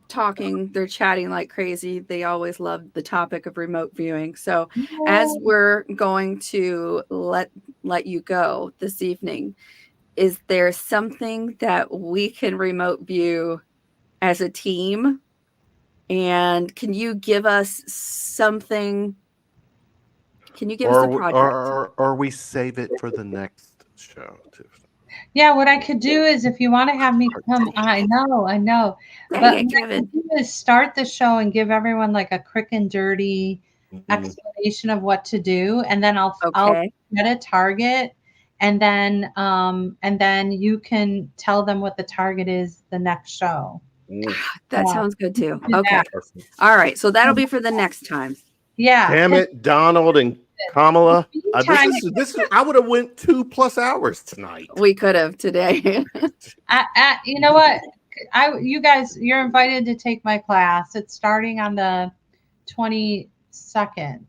talking, they're chatting like crazy. They always love the topic of remote viewing. So as we're going to let you go this evening, is there something that we can remote view as a team? And can you give us something? Can you give us a project? Or we save it for the next show, Tiffany? Yeah, what I could do is if you want to have me come, I know. Dang But it, what I Kevin. could do is start the show and give everyone like a quick and dirty Mhm. explanation of what to do, and then I'll Okay. set a target, and then you can tell them what the target is the next show. That Yeah. sounds good too. Do Okay. that. Perfect. All right. So that'll be for the next time. Yeah. Damn it, Donald and Kamala. Meantime, This is I would have went 2+ hours tonight. We could have today. you know what? You guys, you're invited to take my class. It's starting on the 22nd,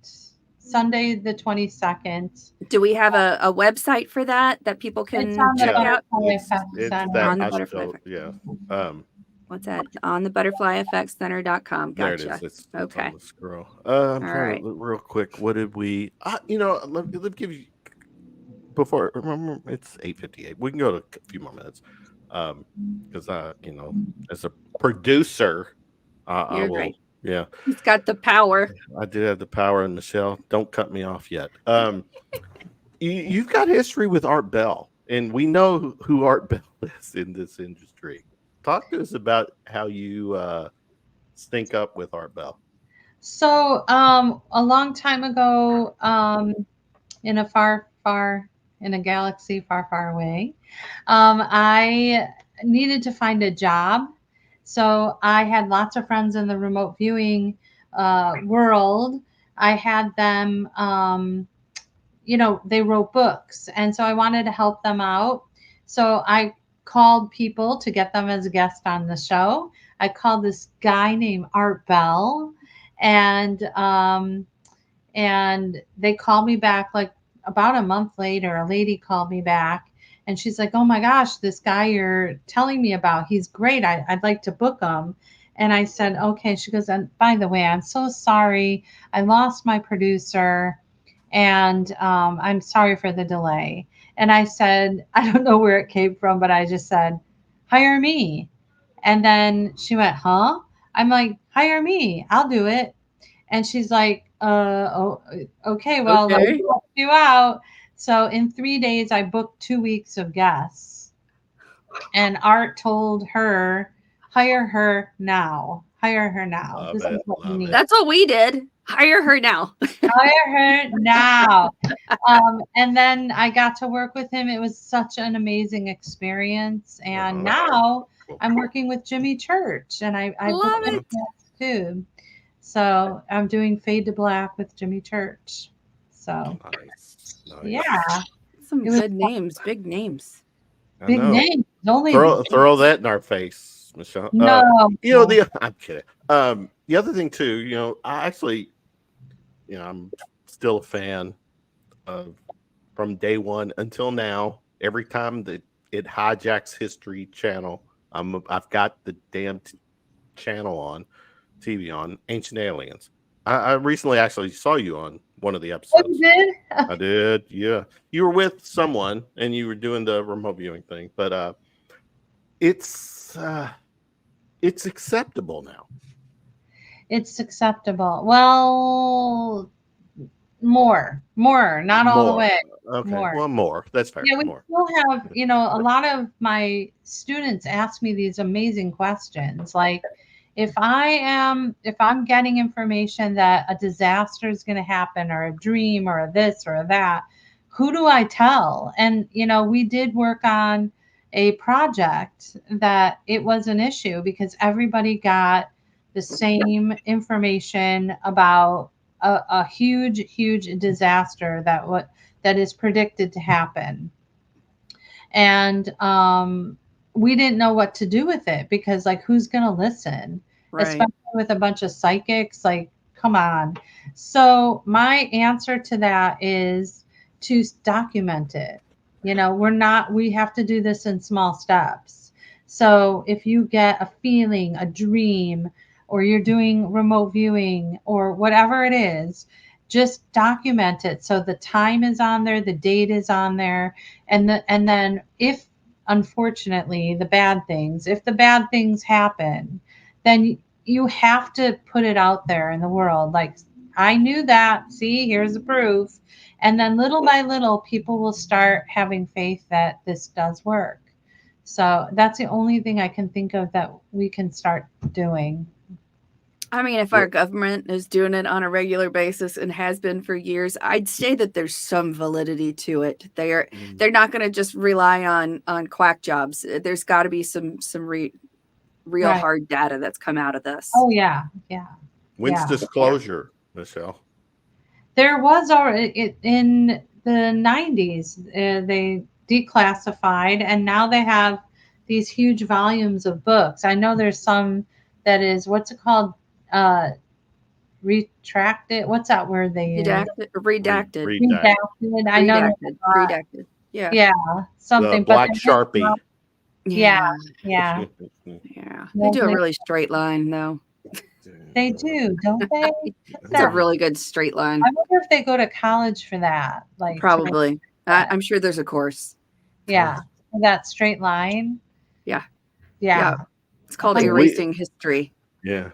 Sunday the 22nd. Do we have a website for that people can It's on the check out? Butterfly Effect It's Center. that On the I Butterfly still, Effect. yeah. What's that? On the butterflyeffectcenter.com. There it Gotcha. is. It's Okay. on the scroll. I'm All trying right. to look real quick. What did we? Let me give you before. Remember, it's 8:58. We can go to a few more minutes, because as a producer, I You're will. great. Yeah, He's got the power. I do have the power, and Michelle, don't cut me off yet. You've got history with Art Bell, and we know who Art Bell is in this industry. Talk to us about how you sync up with Art Bell. So, a long time ago, in a galaxy far away, I needed to find a job. So I had lots of friends in the remote viewing world. I had them, they wrote books, and so I wanted to help them out. So I called people to get them as a guest on the show. I called this guy named Art Bell, and they called me back like about a month later. A lady called me back, and she's like, "Oh my gosh, this guy you're telling me about, he's great. I'd like to book him." And I said, "Okay." She goes, "And by the way, I'm so sorry. I lost my producer, and I'm sorry for the delay." And I said, I don't know where it came from, but I just said, "Hire me." And then she went, "Huh?" I'm like, "Hire me. I'll do it." And she's like, oh, okay, well, let me help you out." So in 3 days, I booked 2 weeks of guests. And Art told her, "Hire her now. Hire her now. This is what you need. That's what we did. Hire her now. Hire her now." And then I got to work with him. It was such an amazing experience. And now I'm working with Jimmy Church, and I Love booked it. too. So I'm doing Fade to Black with Jimmy Church. So Nice. yeah, Some good names, big names. big names. Only throw that in our face, Michelle. no. I'm kidding. The other thing too, I actually, I'm still a fan of from day one until now. Every time that it hijacks History Channel, I've got the damn channel on TV on Ancient Aliens. I recently actually saw you on one of the episodes. Oh, you did? I did, yeah. You were with someone and you were doing the remote viewing thing, but it's acceptable now. It's acceptable. Well, more, not all the way. Okay, More. well, more. That's fair. Yeah, we More. still have, a lot of my students ask me these amazing questions. Like, if I'm getting information that a disaster is going to happen, or a dream, or a this or a that, who do I tell? And, we did work on a project that it was an issue because everybody got the same information about a huge disaster that is predicted to happen. And we didn't know what to do with it because, like, who's going to listen? Right. Especially with a bunch of psychics. Like, come on. So my answer to that is to document it. You know, we have to do this in small steps. So if you get a feeling, a dream, or you're doing remote viewing or whatever it is, just document it. So the time is on there, the date is on there. And then if unfortunately if the bad things happen, then you have to put it out there in the world. Like, I knew that. See, here's the proof. And then little by little, people will start having faith that this does work. So that's the only thing I can think of that we can start doing. I mean, if our government is doing it on a regular basis and has been for years, I'd say that there's some validity to it. They're not going to just rely on quack jobs. There's got to be some real Right. hard data that's come out of this. Oh yeah, yeah. When's Yeah. disclosure, Michelle? There was already in the 90s. They declassified, and now they have these huge volumes of books. I know there's some that is, what's it called? Retracted. What's that word they use? Redacted. Redacted. I know. Redacted. Yeah. Yeah, something. The black but Sharpie. Yeah, yeah. Yeah. They do a really straight line, though. They do, don't they? It's a really good straight line. I wonder if they go to college for that. Like, Probably. I'm sure there's a course. Yeah, that straight line. Yeah. Yeah. It's called erasing history. Yeah.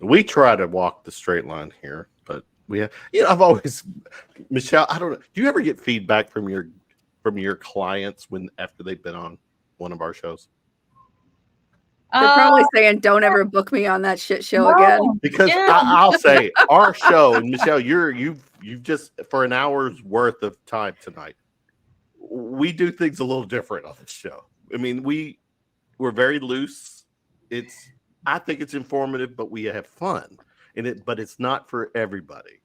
We try to walk the straight line here, but we have, I've always, Michelle, I don't know. Do you ever get feedback from your clients after they've been on one of our shows? They're probably saying, "Don't ever book me on that shit show again." Because I'll say our show, and Michelle, you've just for an hour's worth of time tonight. We do things a little different on this show. I mean, we're very loose. I think it's informative, but we have fun in it. But it's not for everybody.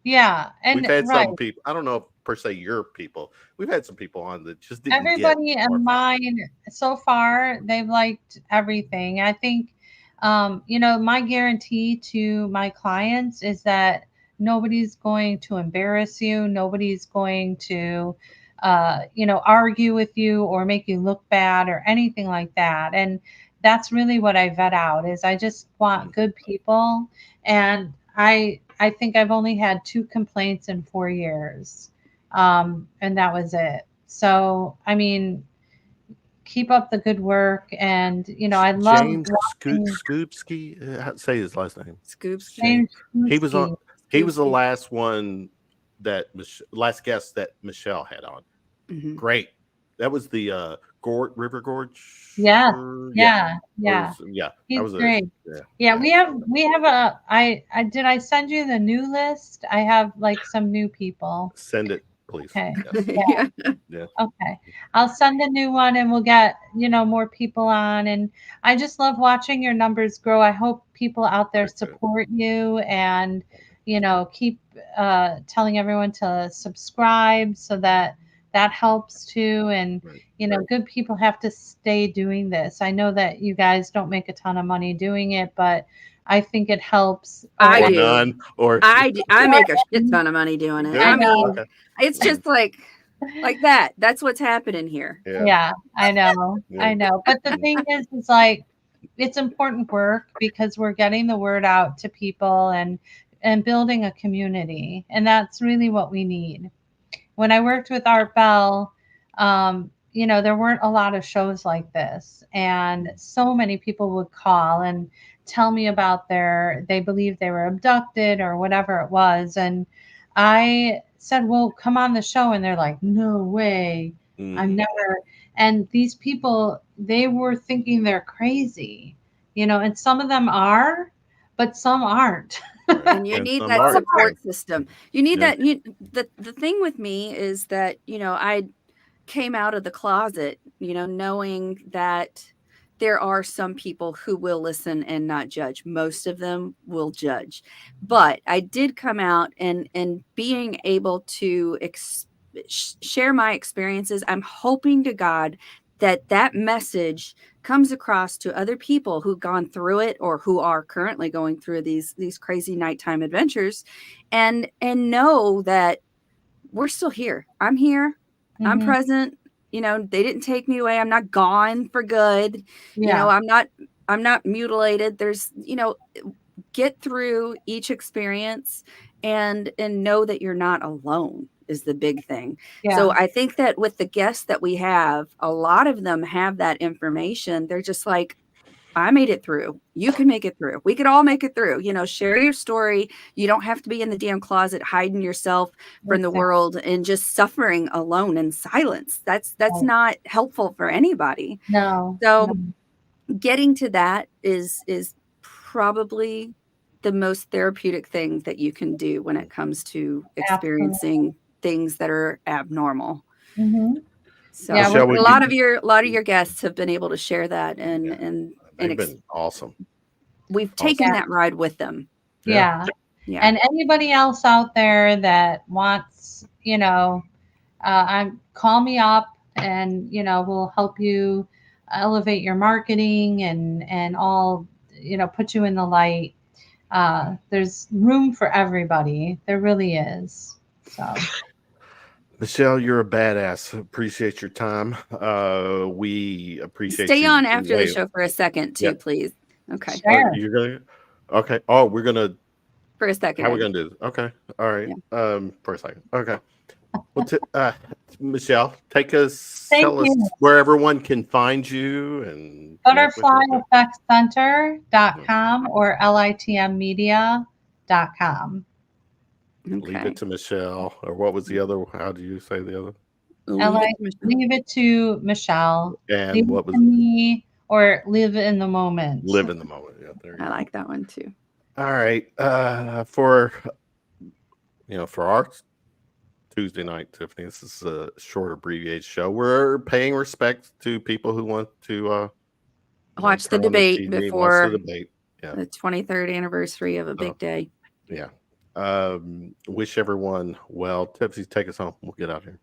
Yeah, and we've had some people. I don't know if per se your people. We've had some people on that just didn't. Everybody and mine so far, they've liked everything. I think, my guarantee to my clients is that nobody's going to embarrass you. Nobody's going to, argue with you or make you look bad or anything like that. And that's really what I vet out. Is I just want good people, and I think I've only had 2 complaints in 4 years. And that was it. So, I mean, keep up the good work. And, I love James Scoopsky. Say his last name. Scoopsky. He was on. He was the last one last guest that Michelle had on. Mm-hmm. Great. That was the River Gorge. Yeah. He's great. We have did I send you the new list? I have like some new people. Send it, please. Okay. Yeah. Okay. I'll send a new one, and we'll get, more people on. And I just love watching your numbers grow. I hope people out there support you, and, keep telling everyone to subscribe so that helps too. And, good people have to stay doing this. I know that you guys don't make a ton of money doing it, but I think it helps. I do. None, I make a shit ton of money doing it. I mean, it's just like that. That's what's happening here. Yeah, I know. I know. But the thing is like, it's important work because we're getting the word out to people and building a community. And that's really what we need. When I worked with Art Bell, there weren't a lot of shows like this. And so many people would call and tell me about they believed they were abducted or whatever it was. And I said, well, come on the show. And they're like, no way. I'm never. And these people, they were thinking they're crazy, and some of them are, but some aren't. And you need that support system. You need that. The thing with me is that, I came out of the closet, knowing that there are some people who will listen and not judge. Most of them will judge. But I did come out and being able to share my experiences. I'm hoping to God that message comes across to other people who've gone through it or who are currently going through these crazy nighttime adventures, and know that we're still here. I'm here. I'm Mhm. present. You know, they didn't take me away. I'm not gone for good. You know, Yeah. I'm not mutilated. There's, you know, get through each experience and know that you're not alone is the big thing. So Yeah. I think that with the guests that we have, a lot of them have that information. They're just like, I made it through. You can make it through. We could all make it through. You know, share your story. You don't have to be in the damn closet hiding yourself from the Exactly. world and just suffering alone in silence. That's Right. not helpful for anybody. No. So No. getting to that is probably the most therapeutic thing that you can do when it comes to Absolutely. experiencing things that are abnormal. Hmm. So Yeah. Michelle, a we lot get, of your guests have been able to share that yeah, and they've been awesome. we've taken Awesome. Yeah. that ride with them. Yeah. Yeah. And anybody else out there that wants, call me up, and we'll help you elevate your marketing and all, put you in the light. There's room for everybody. There really is. So Michelle, you're a badass. Appreciate your time. We appreciate Stay you. on after the show for a second too, Yep. please. Okay. Oh, sure. you're gonna. Okay. Oh, we're gonna. For a second. How are we gonna do this? Okay. All right. Yeah. For a second. Okay. Well, Michelle, Thank tell us you. where everyone can find you and connect with you. ButterflyEffectsCenter.com or LITMmedia.com. Leave Okay. it to Michelle, or what was the other? How do you say the other? Leave it to Michelle. Leave it to Michelle. And Leave what it was to me, or live in the moment. live in the moment? Yeah, there you I go. like that one too. All right. For our Tuesday night, Tiffany, this is a short abbreviated show. We're paying respect to people who want to Watch the turn on the debate TV, before watch the debate. Yeah. the 23rd anniversary of a big day. Yeah. Wish everyone well. Tiffany, take us home. We'll get out of here.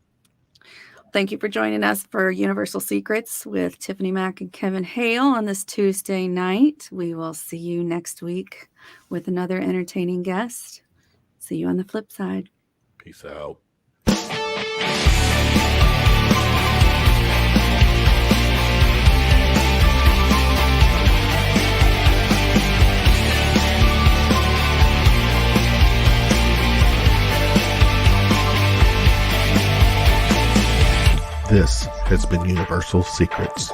Thank you for joining us for Universal Secrets with Tiffany Mack and Kevin Hale on this Tuesday night. We will see you next week with another entertaining guest. See you on the flip side. Peace out. This has been Universal Secrets.